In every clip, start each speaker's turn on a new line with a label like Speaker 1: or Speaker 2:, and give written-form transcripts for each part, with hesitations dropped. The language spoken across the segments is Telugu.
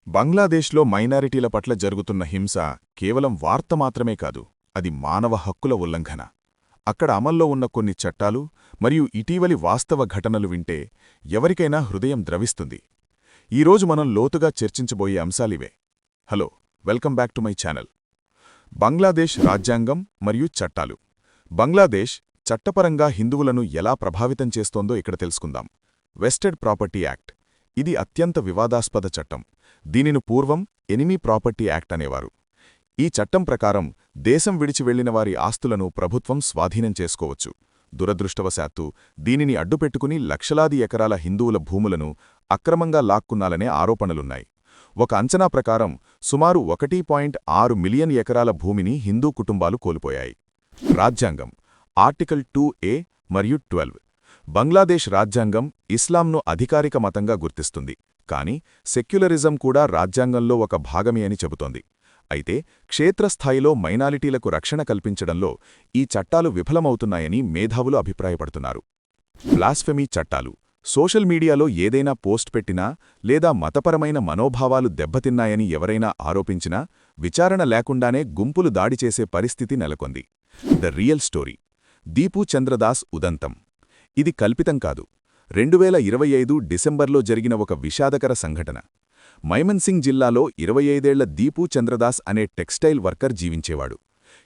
Speaker 1: బంగ్లాదేశ్లో మైనారిటీల పట్ల జరుగుతున్న హింస కేవలం వార్త మాత్రమే కాదు, అది మానవ హక్కుల ఉల్లంఘన. అక్కడ అమల్లో ఉన్న కొన్ని చట్టాలు మరియు ఇటీవలి వాస్తవ ఘటనలు వింటే ఎవరికైనా హృదయం ద్రవిస్తుంది. ఈరోజు మనం లోతుగా చర్చించబోయే అంశాలివే. Hello, welcome back to my channel. Bangladesh రాజ్యాంగం మరియు చట్టాలు. బంగ్లాదేశ్ చట్టపరంగా హిందువులను ఎలా ప్రభావితం చేస్తోందో ఇక్కడ తెలుసుకుందాం. Vested property act. ఇది అత్యంత వివాదాస్పద చట్టం. దీనిని పూర్వం ఎనిమీ ప్రాపర్టీ యాక్ట్ అనేవారు. ఈ చట్టం ప్రకారం దేశం విడిచి వెళ్లిన వారి ఆస్తులను ప్రభుత్వం స్వాధీనం చేసుకోవచ్చు. దురదృష్టవశాత్తు దీనిని అడ్డుపెట్టుకుని లక్షలాది ఎకరాల హిందువుల భూములను అక్రమంగా లాక్కున్నాలనే ఆరోపణలున్నాయి. ఒక అంచనా ప్రకారం సుమారు 1.6 మిలియన్ ఎకరాల భూమిని హిందూ కుటుంబాలు కోల్పోయాయి. రాజ్యాంగం. ఆర్టికల్ 2A మరియు 12. బంగ్లాదేశ్ రాజ్యాంగం ఇస్లాంను అధికారిక మతంగా గుర్తిస్తుంది, కానీ సెక్యులరిజం కూడా రాజ్యాంగంలో ఒక భాగమే అని చెబుతోంది. అయితే క్షేత్రస్థాయిలో మైనారిటీలకు రక్షణ కల్పించడంలో ఈ చట్టాలు విఫలమవుతున్నాయని మేధావులు అభిప్రాయపడుతున్నారు. బ్లాస్ఫెమీ చట్టాలు. సోషల్ మీడియాలో ఏదైనా పోస్ట్ పెట్టినా లేదా మతపరమైన మనోభావాలు దెబ్బతిన్నాయని ఎవరైనా ఆరోపించినా విచారణ లేకుండానే గుంపులు దాడి చేసే పరిస్థితి నెలకొంది. The real story. Deepu Chandradas ఉదంతం. ఇది కల్పితం కాదు. 2025 డిసెంబర్లో జరిగిన ఒక విషాదకర సంఘటన. మైమన్సింగ్ జిల్లాలో 25 ఏళ్ల దీపూ చంద్రదాస్ అనే టెక్స్టైల్ వర్కర్ జీవించేవాడు.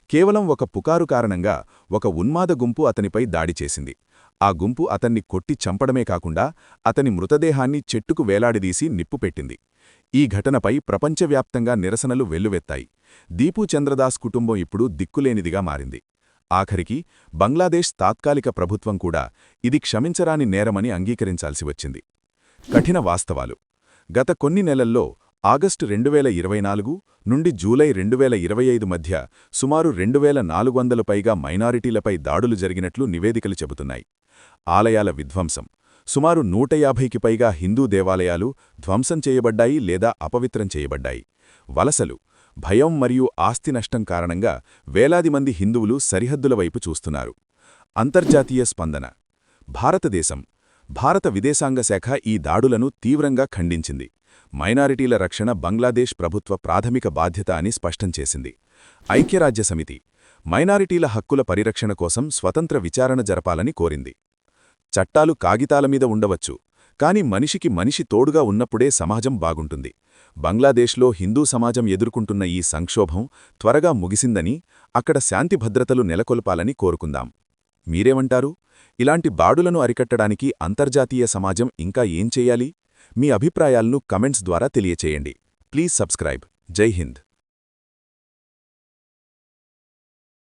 Speaker 1: కేవలం ఒక పుకారు కారణంగా ఒక ఉన్మాద గుంపు అతనిపై దాడి చేసింది. ఆ గుంపు అతన్ని కొట్టి చంపడమే కాకుండా అతని మృతదేహాన్ని చెట్టుకు వేలాడిదీసి నిప్పుపెట్టింది. ఈ ఘటనపై ప్రపంచవ్యాప్తంగా నిరసనలు వెల్లువెత్తాయి. దీపూ చంద్రదాస్ కుటుంబం ఇప్పుడు దిక్కులేనిదిగా మారింది. ఆఖరికి బంగ్లాదేశ్ తాత్కాలిక ప్రభుత్వం కూడా ఇది క్షమించరాని నేరమని అంగీకరించాల్సి వచ్చింది. కఠిన వాస్తవాలు. గత కొన్ని నెలల్లో ఆగస్టు 2024 నుండి జూలై 2025 మధ్య సుమారు 2400 పైగా మైనారిటీలపై దాడులు జరిగినట్లు నివేదికలు చెబుతున్నాయి. ఆలయాల విధ్వంసం. సుమారు 150కి పైగా హిందూ దేవాలయాలు ధ్వంసం చేయబడ్డాయి లేదా అపవిత్రం చేయబడ్డాయి. వలసలు. భయం మరియు ఆస్తి నష్టం కారణంగా వేలాది మంది హిందువులు సరిహద్దుల వైపు చూస్తున్నారు. అంతర్జాతీయ స్పందన. భారతదేశం. భారత విదేశాంగ శాఖ ఈ దాడులను తీవ్రంగా ఖండించింది. మైనారిటీల రక్షణ బంగ్లాదేశ్ ప్రభుత్వ ప్రాథమిక బాధ్యత అని స్పష్టం చేసింది. ఐక్యరాజ్యసమితి. మైనారిటీల హక్కుల పరిరక్షణ కోసం స్వతంత్ర విచారణ జరపాలని కోరింది. చట్టాలు కాగితాలమీద ఉండవచ్చు, కాని మనిషికి మనిషి తోడుగా ఉన్నప్పుడే సమాజం బాగుంటుంది. బంగ్లాదేశ్లో హిందూ సమాజం ఎదుర్కొంటున్న ఈ సంక్షోభం త్వరగా ముగిసిందని, అక్కడ శాంతి భద్రతలు నెలకొల్పాలని కోరుకుందాం. మీరేమంటారు? ఇలాంటి బాడులను అరికట్టడానికి అంతర్జాతీయ సమాజం ఇంకా ఏం చేయాలి? మీ అభిప్రాయాలను కమెంట్స్ ద్వారా తెలియచేయండి. Please subscribe. జై హింద్.